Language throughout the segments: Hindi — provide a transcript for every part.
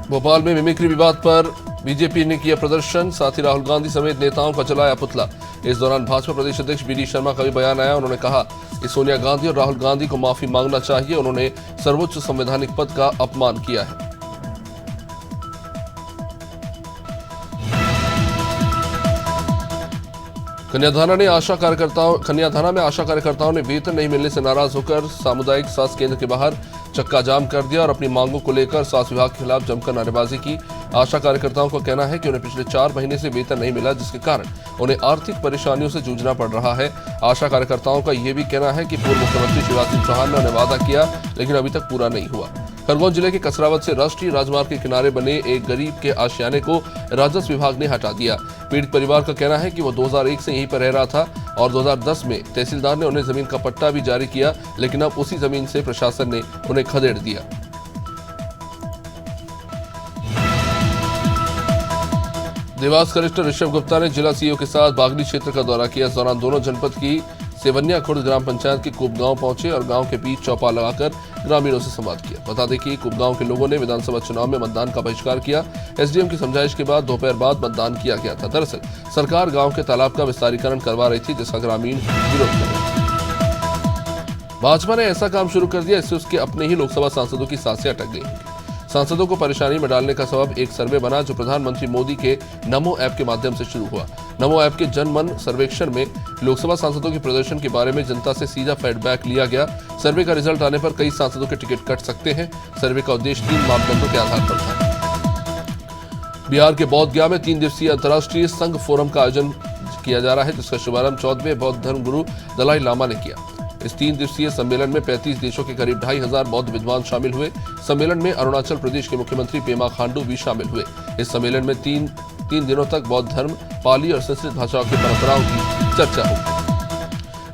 भोपाल में मिमिक्री विवाद पर बीजेपी ने किया प्रदर्शन, साथ ही राहुल गांधी समेत नेताओं का जलाया पुतला। इस दौरान भाजपा प्रदेश अध्यक्ष बीडी शर्मा का भी बयान आया। उन्होंने कहा कि सोनिया गांधी और राहुल गांधी को माफी मांगना चाहिए। उन्होंने सर्वोच्च संवैधानिक पद का अपमान किया है। कन्याधाना में आशा कार्यकर्ताओं ने वेतन नहीं मिलने से नाराज होकर सामुदायिक स्वास्थ्य केंद्र के बाहर चक्का जाम कर दिया और अपनी मांगों को लेकर स्वास्थ्य विभाग के खिलाफ जमकर नारेबाजी की। आशा कार्यकर्ताओं का कहना है कि उन्हें पिछले 4 महीने से वेतन नहीं मिला, जिसके कारण उन्हें आर्थिक परेशानियों से जूझना पड़ रहा है। आशा कार्यकर्ताओं का यह भी कहना है कि पूर्व मुख्यमंत्री शिवराज सिंह चौहान ने उन्हें वादा किया, लेकिन अभी तक पूरा नहीं हुआ। खरगोन जिले के कसरावत से राष्ट्रीय राजमार्ग के किनारे बने एक गरीब के आशियाने को राजस्व विभाग ने हटा दिया। पीड़ित परिवार का कहना है कि वो 2001 से यहीं पर रह रहा था और 2010 में तहसीलदार ने उन्हें जमीन का पट्टा भी जारी किया, लेकिन अब उसी जमीन से प्रशासन ने उन्हें खदेड़ दिया। देवास कलेक्टर ऋषभ गुप्ता ने जिला सीईओ के साथ बागली क्षेत्र का दौरा किया। इस दौरान दोनों जनपद की सेवन्या खुर्द ग्राम पंचायत के कुप गांव पहुंचे और गांव के बीच चौपाल लगाकर ग्रामीणों से संवाद किया। बता दें कि कुप गांव के लोगों ने विधानसभा चुनाव में मतदान का बहिष्कार किया। एसडीएम की समझाइश के बाद दोपहर बाद मतदान किया गया था। दरअसल सरकार गांव के तालाब का विस्तारीकरण करवा रही थी, जिसका ग्रामीण विरोध कर रहे थे। भाजपा ने ऐसा काम शुरू कर दिया, इससे उसके अपने ही लोकसभा सांसदों की सांसें अटक गई। सांसदों को परेशानी में डालने का सबब एक सर्वे बना, जो प्रधानमंत्री मोदी के नमो ऐप के माध्यम से शुरू हुआ। नमो ऐप के जनमन सर्वेक्षण में लोकसभा सांसदों के प्रदर्शन के बारे में जनता से सीधा फीडबैक लिया गया। सर्वे का रिजल्ट आने पर कई सांसदों के टिकट कट सकते हैं। सर्वे का उद्देश्य 3 मापदंडों के आधार पर था। बिहार के बौद्ध गया में 3 दिवसीय अंतर्राष्ट्रीय संघ फोरम का आयोजन किया जा रहा है, जिसका शुभारंभ 14वें बौद्ध धर्म गुरु दलाई लामा ने किया। इस 3 दिवसीय सम्मेलन में 35 देशों के करीब 2500 बौद्ध विद्वान शामिल हुए। सम्मेलन में अरुणाचल प्रदेश के मुख्यमंत्री पेमा खांडू भी शामिल हुए। इस सम्मेलन में तीन दिनों तक बौद्ध धर्म, पाली और संस्कृत भाषाओं की परंपराओं की चर्चा होगी।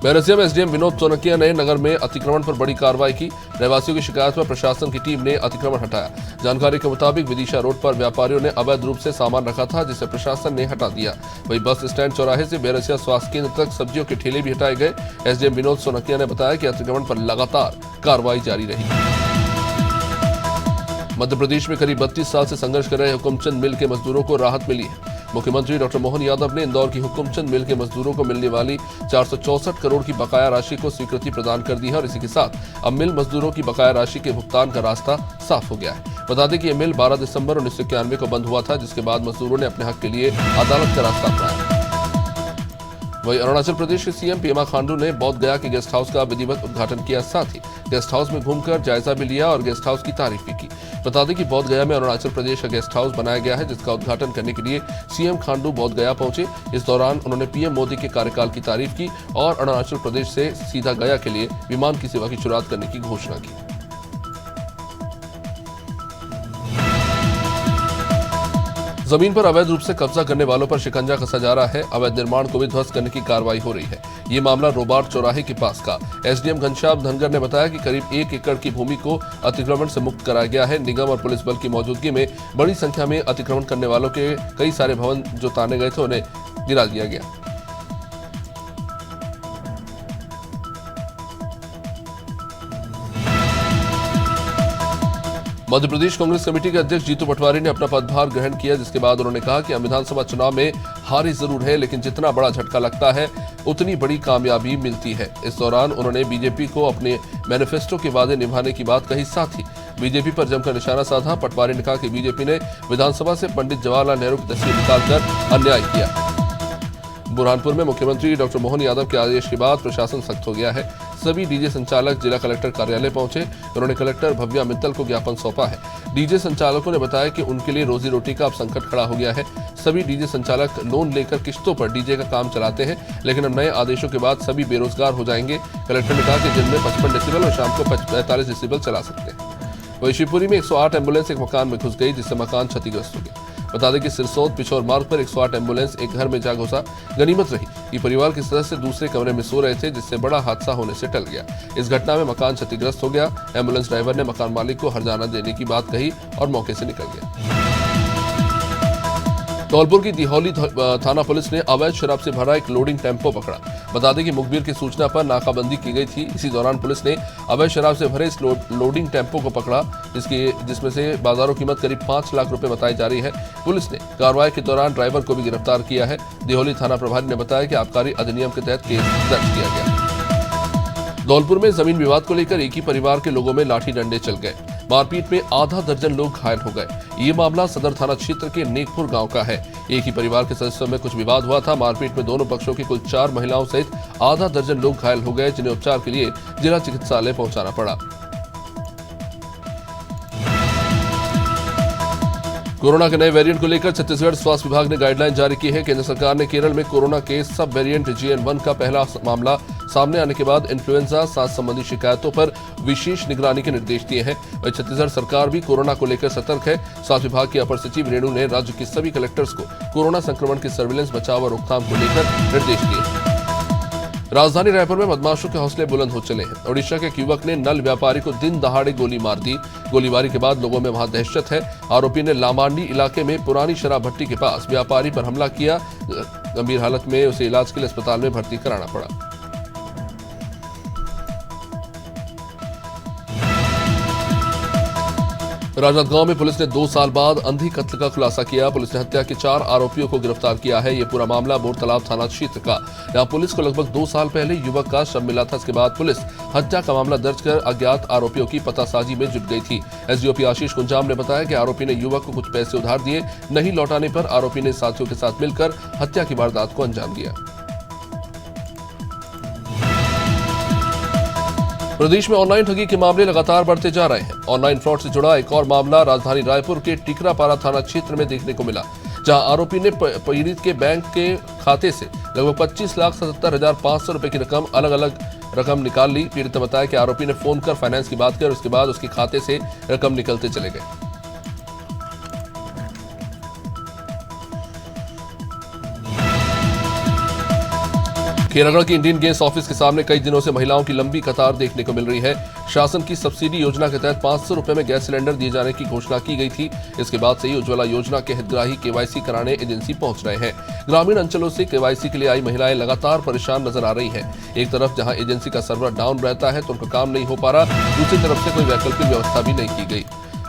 बैरसिया में एसडीएम विनोद सोनकिया ने नगर में अतिक्रमण पर बड़ी कार्रवाई की। रहवासियों की शिकायत पर प्रशासन की टीम ने अतिक्रमण हटाया। जानकारी के मुताबिक विदिशा रोड पर व्यापारियों ने अवैध रूप से सामान रखा था, जिसे प्रशासन ने हटा दिया। वहीं बस स्टैंड चौराहे से बैरसिया स्वास्थ्य केंद्र तक सब्जियों के ठेले भी हटाए गए। एसडीएम विनोद सोनकिया ने बताया कि अतिक्रमण पर लगातार कार्रवाई जारी रही। मध्य प्रदेश में करीब 32 साल से संघर्ष कर रहे हुकुमचंद मिल के मजदूरों को राहत मिली है। मुख्यमंत्री डॉक्टर मोहन यादव ने इंदौर की हुकुमचंद मिल के मजदूरों को मिलने वाली 464 करोड़ की बकाया राशि को स्वीकृति प्रदान कर दी है और इसी के साथ अब मिल मजदूरों की बकाया राशि के भुगतान का रास्ता साफ हो गया है। बता दें कि यह मिल 12 दिसंबर 1991 को बंद हुआ था, जिसके बाद मजदूरों ने अपने हक के लिए अदालत का रास्ता अपनाया। वहीं अरुणाचल प्रदेश के सीएम पेमा खांडू ने बौद्ध गया के गेस्ट हाउस का विधिवत उद्घाटन किया। साथ ही गेस्ट हाउस में घूमकर जायजा भी लिया और गेस्ट हाउस की तारीफ भी की। बता दें कि बौद्ध गया में अरुणाचल प्रदेश का गेस्ट हाउस बनाया गया है, जिसका उद्घाटन करने के लिए सीएम खांडू बौद्ध गया पहुंचे। इस दौरान उन्होंने पीएम मोदी के कार्यकाल की तारीफ की और अरुणाचल प्रदेश से सीधा गया के लिए विमान की सेवा की शुरुआत करने की घोषणा की। जमीन पर अवैध रूप से कब्जा करने वालों पर शिकंजा कसा जा रहा है। अवैध निर्माण को भी ध्वस्त करने की कार्रवाई हो रही है। ये मामला रोबार्ट चौराहे के पास का। एसडीएम घनश्याम धनगर ने बताया कि करीब 1 एकड़ की भूमि को अतिक्रमण से मुक्त कराया गया है। निगम और पुलिस बल की मौजूदगी में बड़ी संख्या में अतिक्रमण करने वालों के कई सारे भवन जो ताने गए थे उन्हें गिरा दिया गया। मध्य प्रदेश कांग्रेस कमेटी के अध्यक्ष जीतू पटवारी ने अपना पदभार ग्रहण किया, जिसके बाद उन्होंने कहा कि हम विधानसभा चुनाव में हारी जरूर है, लेकिन जितना बड़ा झटका लगता है उतनी बड़ी कामयाबी मिलती है। इस दौरान उन्होंने बीजेपी को अपने मैनिफेस्टो के वादे निभाने की बात कही। साथ ही बीजेपी पर जमकर निशाना साधा। पटवारी ने कहा कि बीजेपी ने विधानसभा से पंडित जवाहरलाल नेहरू की तस्वीर निकालकर अन्याय किया। बुरहानपुर में मुख्यमंत्री डॉक्टर मोहन यादव के आदेश के बाद प्रशासन सख्त हो गया है। सभी डीजे संचालक जिला कलेक्टर कार्यालय पहुंचे। उन्होंने कलेक्टर भव्या मित्तल को ज्ञापन सौंपा है। डीजे संचालकों ने बताया कि उनके लिए रोजी रोटी का अब संकट खड़ा हो गया है। सभी डीजे संचालक लोन लेकर किश्तों पर डीजे का काम चलाते हैं, लेकिन अब नए आदेशों के बाद सभी बेरोजगार हो जाएंगे। कलेक्टर ने कहा कि दिन में 55 डेसिबल और शाम को 45 डेसिबल चला सकते हैं। वहीं शिवपुरी में 108 एम्बुलेंस एक मकान में घुस गई, जिससे मकान क्षतिग्रस्त हो गया। बता दें कि सिरसौद पिछोर मार्ग पर 108 एम्बुलेंस एक घर में जा घुसा। गनीमत रही कि परिवार के सदस्य दूसरे कमरे में सो रहे थे, जिससे बड़ा हादसा होने से टल गया। इस घटना में मकान क्षतिग्रस्त हो गया। एम्बुलेंस ड्राइवर ने मकान मालिक को हर्जाना देने की बात कही और मौके से निकल गया। धौलपुर की दिहौली थाना पुलिस ने अवैध शराब से भरा एक लोडिंग टेम्पो पकड़ा। बता दें कि मुखबिर की सूचना पर नाकाबंदी की गई थी। इसी दौरान पुलिस ने अवैध शराब से भरे इस लोडिंग टेम्पो को पकड़ा, जिसमें से बाजारों कीमत करीब 5 लाख रुपए बताई जा रही है। पुलिस ने कार्रवाई के दौरान ड्राइवर को भी गिरफ्तार किया है। दिहौली थाना प्रभारी ने बताया कि आबकारी अधिनियम के तहत केस दर्ज किया गया। धौलपुर में जमीन विवाद को लेकर एक ही परिवार के लोगों में लाठी डंडे चल गए। मारपीट में आधा दर्जन लोग घायल हो गए। ये मामला सदर थाना क्षेत्र के नेकपुर गांव का है। एक ही परिवार के सदस्यों में कुछ विवाद हुआ था। मारपीट में दोनों पक्षों की कुल 4 महिलाओं सहित आधा दर्जन लोग घायल हो गए, जिन्हें उपचार के लिए जिला चिकित्सालय पहुंचाना पड़ा। कोरोना के नए वेरिएंट को लेकर छत्तीसगढ़ स्वास्थ्य विभाग ने गाइडलाइन जारी की है। केंद्र सरकार ने केरल में कोरोना के सब वेरिएंट JN1 का पहला मामला सामने आने के बाद इन्फ्लुएंजा सांस संबंधी शिकायतों पर विशेष निगरानी के निर्देश दिए हैं। वहीं छत्तीसगढ़ सरकार भी कोरोना को लेकर सतर्क है। स्वास्थ्य विभाग के अपर सचिव रेणु ने राज्य के सभी कलेक्टर्स को कोरोना संक्रमण के सर्विलेंस, बचाव और रोकथाम को लेकर निर्देश दिए। राजधानी रायपुर में बदमाशों के हौसले बुलंद हो चले हैं। ओडिशा के एक युवक ने नल व्यापारी को दिन दहाड़े गोली मार दी। गोलीबारी के बाद लोगों में वहां दहशत है। आरोपी ने लामांडी इलाके में पुरानी शराब भट्टी के पास व्यापारी पर हमला किया। गंभीर हालत में उसे इलाज के लिए अस्पताल में भर्ती कराना पड़ा। राजनांदगांव में पुलिस ने 2 साल बाद अंधी कत्ल का खुलासा किया। पुलिस ने हत्या के 4 आरोपियों को गिरफ्तार किया है। ये पूरा मामला बोरतालाब थाना क्षेत्र का। यहां पुलिस को लगभग 2 साल पहले युवक का शव मिला था। इसके बाद पुलिस हत्या का मामला दर्ज कर अज्ञात आरोपियों की पतासाजी में जुट गई थी। एसडीओपी आशीष कुंजाम ने बताया कि आरोपी ने युवक को कुछ पैसे उधार दिए। नहीं लौटाने पर आरोपी ने साथियों के साथ मिलकर हत्या की वारदात को अंजाम दिया। प्रदेश में ऑनलाइन ठगी के मामले लगातार बढ़ते जा रहे हैं। ऑनलाइन फ्रॉड से जुड़ा एक और मामला राजधानी रायपुर के टिकरापारा थाना क्षेत्र में देखने को मिला, जहां आरोपी ने पीड़ित के बैंक के खाते से लगभग 25,77,500 रुपए की अलग अलग रकम निकाल ली। पीड़ित ने बताया कि आरोपी ने फोन कर फाइनेंस की बात की और उसके बाद उसके खाते से रकम निकलते चले गए। खेरागढ़ के इंडियन गैस ऑफिस के सामने कई दिनों से महिलाओं की लंबी कतार देखने को मिल रही है। शासन की सब्सिडी योजना के तहत 500 रुपए में गैस सिलेंडर दिए जाने की घोषणा की गई थी। इसके बाद से ही उज्ज्वला योजना के हितग्राही केवाईसी कराने एजेंसी पहुंच रहे हैं। ग्रामीण अंचलों से केवाईसी के लिए आई महिलाएं लगातार परेशान नजर आ रही हैं। एक तरफ जहां एजेंसी का सर्वर डाउन रहता है तो उनका काम नहीं हो पा रहा, दूसरी तरफ से कोई वैकल्पिक व्यवस्था भी नहीं की गई।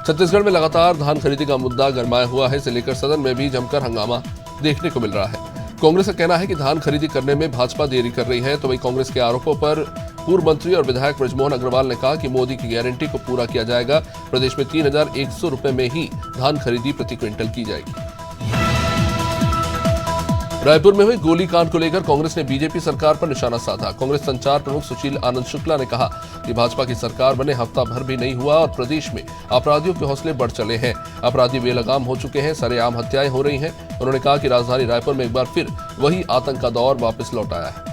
छत्तीसगढ़ में लगातार धान खरीदी का मुद्दा गरमाया हुआ है। इसे लेकर सदन में भी जमकर हंगामा देखने को मिल रहा है। कांग्रेस का कहना है कि धान खरीदी करने में भाजपा देरी कर रही है, तो वही कांग्रेस के आरोपों पर पूर्व मंत्री और विधायक ब्रजमोहन अग्रवाल ने कहा कि मोदी की गारंटी को पूरा किया जाएगा। प्रदेश में 3,100 रुपए में ही धान खरीदी प्रति क्विंटल की जाएगी। रायपुर में हुई गोलीकांड को लेकर कांग्रेस ने बीजेपी सरकार पर निशाना साधा। कांग्रेस संचार प्रमुख सुशील आनंद शुक्ला ने कहा कि भाजपा की सरकार बने हफ्ता भर भी नहीं हुआ और प्रदेश में अपराधियों के हौसले बढ़ चले हैं। अपराधी बेलगाम हो चुके हैं, सरेआम हत्याएं हो रही हैं। उन्होंने कहा कि राजधानी रायपुर में एक बार फिर वही आतंक का दौर वापस लौट आया है।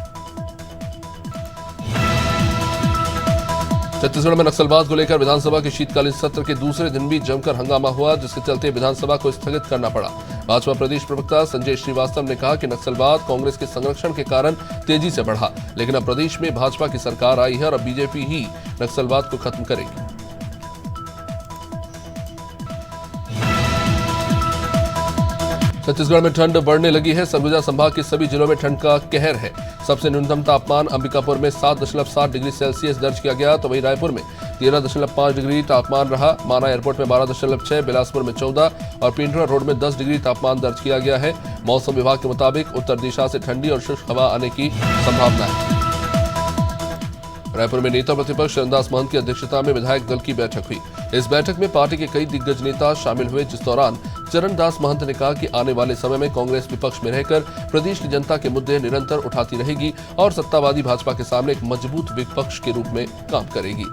छत्तीसगढ़ में नक्सलवाद को लेकर विधानसभा के शीतकालीन सत्र के दूसरे दिन भी जमकर हंगामा हुआ, जिसके चलते विधानसभा को स्थगित करना पड़ा। भाजपा प्रदेश प्रवक्ता संजय श्रीवास्तव ने कहा कि नक्सलवाद कांग्रेस के संरक्षण के कारण तेजी से बढ़ा, लेकिन अब प्रदेश में भाजपा की सरकार आई है और अब बीजेपी ही नक्सलवाद को खत्म करेगी। छत्तीसगढ़ में ठंड बढ़ने लगी है। सरगुजा संभाग के सभी जिलों में ठंड का कहर है। सबसे न्यूनतम तापमान अंबिकापुर में 7.7 डिग्री सेल्सियस दर्ज किया गया, तो वहीं रायपुर में 13.5 डिग्री तापमान रहा। माना एयरपोर्ट में 12.6, बिलासपुर में 14 और पिंडरा रोड में 10 डिग्री तापमान दर्ज किया गया है। मौसम विभाग के मुताबिक उत्तर दिशा से ठंडी और शुष्क हवा आने की संभावना है। रायपुर में नेता प्रतिपक्ष चरणदास महंत की अध्यक्षता में विधायक दल की बैठक हुई। इस बैठक में पार्टी के कई दिग्गज नेता शामिल हुए, जिस दौरान चरणदास महंत ने कहा कि आने वाले समय में कांग्रेस विपक्ष में रहकर प्रदेश की जनता के मुद्दे निरंतर उठाती रहेगी और सत्तावादी भाजपा के सामने एक मजबूत विपक्ष के रूप में काम करेगी।